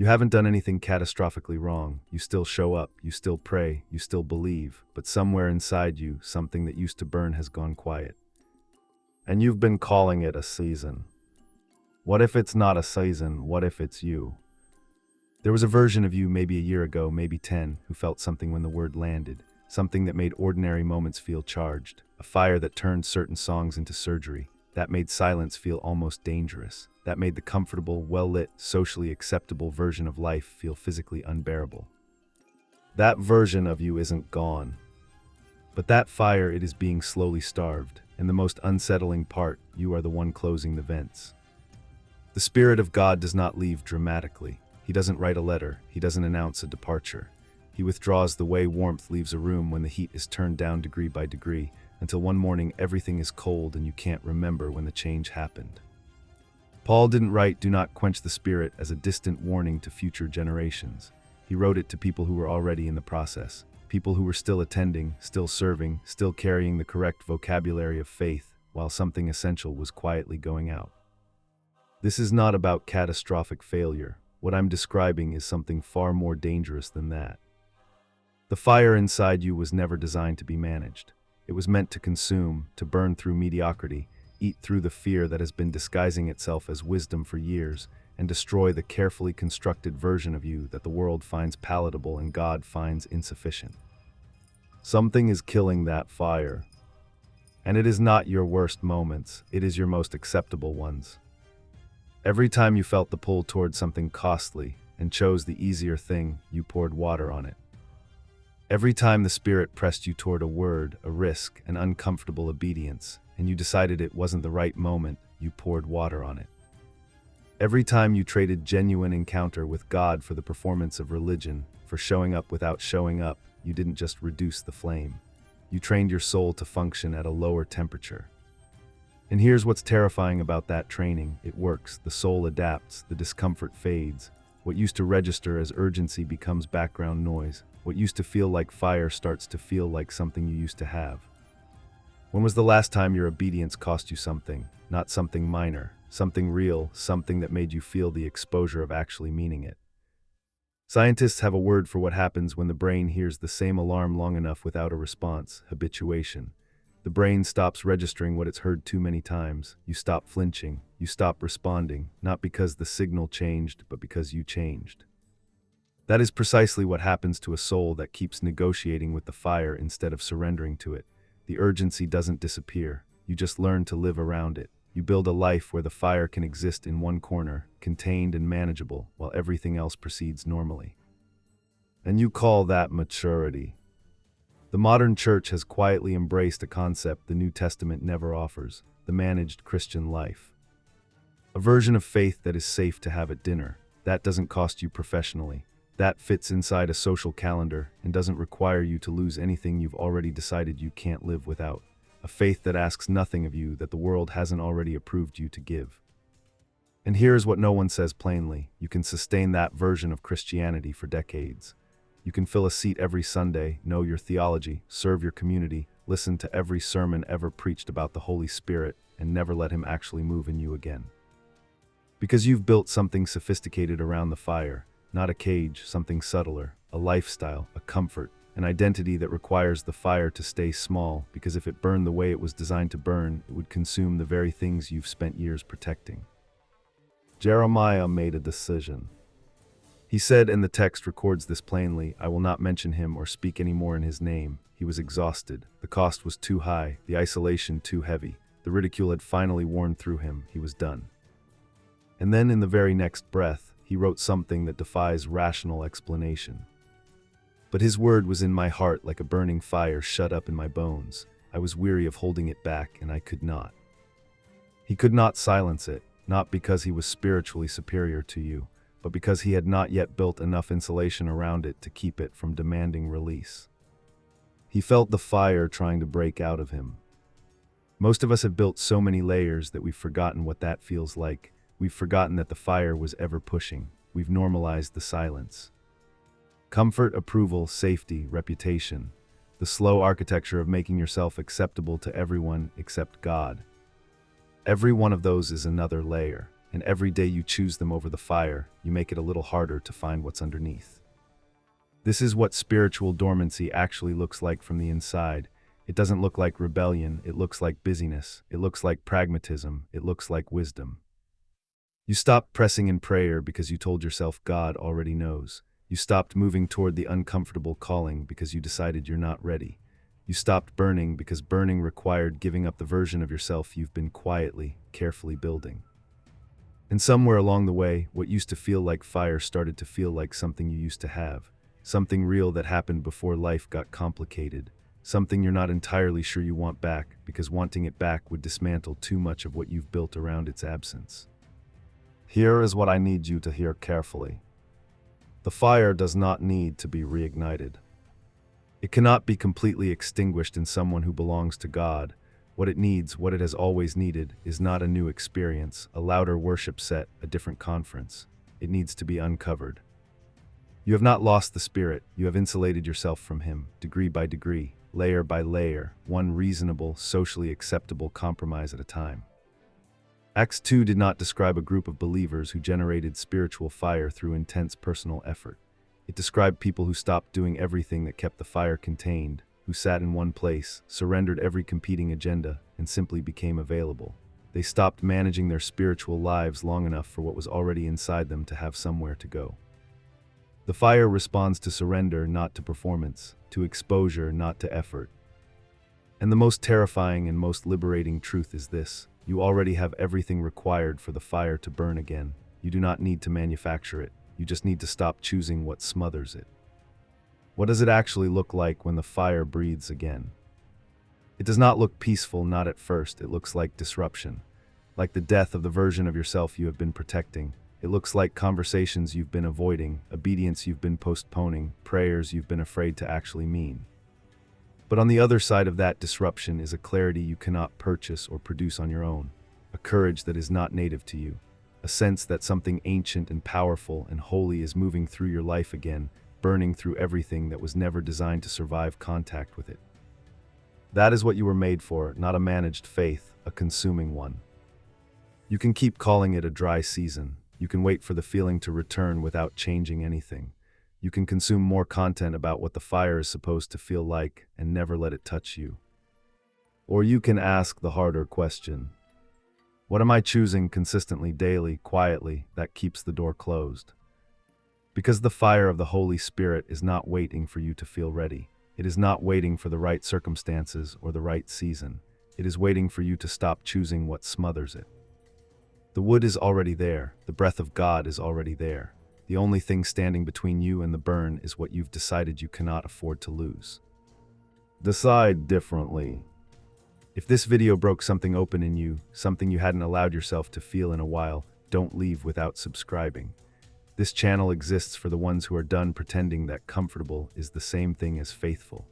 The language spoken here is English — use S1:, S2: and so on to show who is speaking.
S1: You haven't done anything catastrophically wrong. You still show up, you still pray, you still believe, but somewhere inside you, something that used to burn has gone quiet. And you've been calling it a season. What if it's not a season? What if it's you? There was a version of you maybe a year ago, maybe 10, who felt something when the word landed, something that made ordinary moments feel charged, a fire that turned certain songs into surgery, that made silence feel almost dangerous, that made the comfortable, well-lit, socially acceptable version of life feel physically unbearable. That version of you isn't gone. But that fire, it is being slowly starved, and the most unsettling part, you are the one closing the vents. The Spirit of God does not leave dramatically. He doesn't write a letter. He doesn't announce a departure. He withdraws the way warmth leaves a room when the heat is turned down degree by degree, until one morning everything is cold and you can't remember when the change happened. Paul didn't write "Do not quench the Spirit" as a distant warning to future generations. He wrote it to people who were already in the process, people who were still attending, still serving, still carrying the correct vocabulary of faith, while something essential was quietly going out. This is not about catastrophic failure. What I'm describing is something far more dangerous than that. The fire inside you was never designed to be managed. It was meant to consume, to burn through mediocrity, eat through the fear that has been disguising itself as wisdom for years, and destroy the carefully constructed version of you that the world finds palatable and God finds insufficient. Something is killing that fire. And it is not your worst moments, it is your most acceptable ones. Every time you felt the pull toward something costly and chose the easier thing, you poured water on it. Every time the Spirit pressed you toward a word, a risk, an uncomfortable obedience, and you decided it wasn't the right moment, you poured water on it. Every time you traded genuine encounter with God for the performance of religion, for showing up without showing up, you didn't just reduce the flame. You trained your soul to function at a lower temperature. And here's what's terrifying about that training. It works. The soul adapts. The discomfort fades. What used to register as urgency becomes background noise. What used to feel like fire starts to feel like something you used to have. When was the last time your obedience cost you something? Not something minor, something real, something that made you feel the exposure of actually meaning it. Scientists have a word for what happens when the brain hears the same alarm long enough without a response: habituation. The brain stops registering what it's heard too many times. You stop flinching. You stop responding, not because the signal changed, but because you changed. That is precisely what happens to a soul that keeps negotiating with the fire instead of surrendering to it. The urgency doesn't disappear. You just learn to live around it. You build a life where the fire can exist in one corner, contained and manageable, while everything else proceeds normally. And you call that maturity. The modern church has quietly embraced a concept the New Testament never offers: the managed Christian life. A version of faith that is safe to have at dinner, that doesn't cost you professionally, that fits inside a social calendar and doesn't require you to lose anything you've already decided you can't live without. A faith that asks nothing of you that the world hasn't already approved you to give. And here's what no one says plainly: you can sustain that version of Christianity for decades. You can fill a seat every Sunday, know your theology, serve your community, listen to every sermon ever preached about the Holy Spirit, and never let Him actually move in you again. Because you've built something sophisticated around the fire, not a cage, something subtler, a lifestyle, a comfort, an identity that requires the fire to stay small, because if it burned the way it was designed to burn, it would consume the very things you've spent years protecting. Jeremiah made a decision. He said, and the text records this plainly, "I will not mention him or speak any more in his name." He was exhausted. The cost was too high, the isolation too heavy. The ridicule had finally worn through him. He was done. And then in the very next breath, he wrote something that defies rational explanation. But his word was in my heart like a burning fire shut up in my bones. I was weary of holding it back, and I could not. He could not silence it, not because he was spiritually superior to you, but because he had not yet built enough insulation around it to keep it from demanding release. He felt the fire trying to break out of him. Most of us have built so many layers that we've forgotten what that feels like. We've forgotten that the fire was ever pushing. We've normalized the silence. Comfort, approval, safety, reputation. The slow architecture of making yourself acceptable to everyone except God. Every one of those is another layer. and every day you choose them over the fire, you make it a little harder to find what's underneath. This is what spiritual dormancy actually looks like from the inside. It doesn't look like rebellion, it looks like busyness, it looks like pragmatism, it looks like wisdom. You stopped pressing in prayer because you told yourself God already knows. You stopped moving toward the uncomfortable calling because you decided you're not ready. You stopped burning because burning required giving up the version of yourself you've been quietly, carefully building. And somewhere along the way, what used to feel like fire started to feel like something you used to have. Something real that happened before life got complicated. Something you're not entirely sure you want back, because wanting it back would dismantle too much of what you've built around its absence. Here is what I need you to hear carefully. The fire does not need to be reignited. It cannot be completely extinguished in someone who belongs to God. What it needs, what it has always needed, is not a new experience, a louder worship set, a different conference. It needs to be uncovered. You have not lost the Spirit, you have insulated yourself from Him, degree by degree, layer by layer, one reasonable, socially acceptable compromise at a time. Acts 2 did not describe a group of believers who generated spiritual fire through intense personal effort. It described people who stopped doing everything that kept the fire contained, who sat in one place, surrendered every competing agenda, and simply became available. They stopped managing their spiritual lives long enough for what was already inside them to have somewhere to go. The fire responds to surrender, not to performance, to exposure, not to effort. And the most terrifying and most liberating truth is this: you already have everything required for the fire to burn again. You do not need to manufacture it. You just need to stop choosing what smothers it. What does it actually look like when the fire breathes again? It does not look peaceful, not at first. It looks like disruption, like the death of the version of yourself you have been protecting. It looks like conversations you've been avoiding, obedience you've been postponing, prayers you've been afraid to actually mean. But on the other side of that disruption is a clarity you cannot purchase or produce on your own, a courage that is not native to you, a sense that something ancient and powerful and holy is moving through your life again, burning through everything that was never designed to survive contact with it. That is what you were made for, not a managed faith, a consuming one. You can keep calling it a dry season. You can wait for the feeling to return without changing anything. You can consume more content about what the fire is supposed to feel like and never let it touch you. Or you can ask the harder question: what am I choosing consistently, daily, quietly, that keeps the door closed? Because the fire of the Holy Spirit is not waiting for you to feel ready. It is not waiting for the right circumstances or the right season. It is waiting for you to stop choosing what smothers it. The wood is already there. The breath of God is already there. The only thing standing between you and the burn is what you've decided you cannot afford to lose. Decide differently. If this video broke something open in you, something you hadn't allowed yourself to feel in a while, don't leave without subscribing. This channel exists for the ones who are done pretending that comfortable is the same thing as faithful.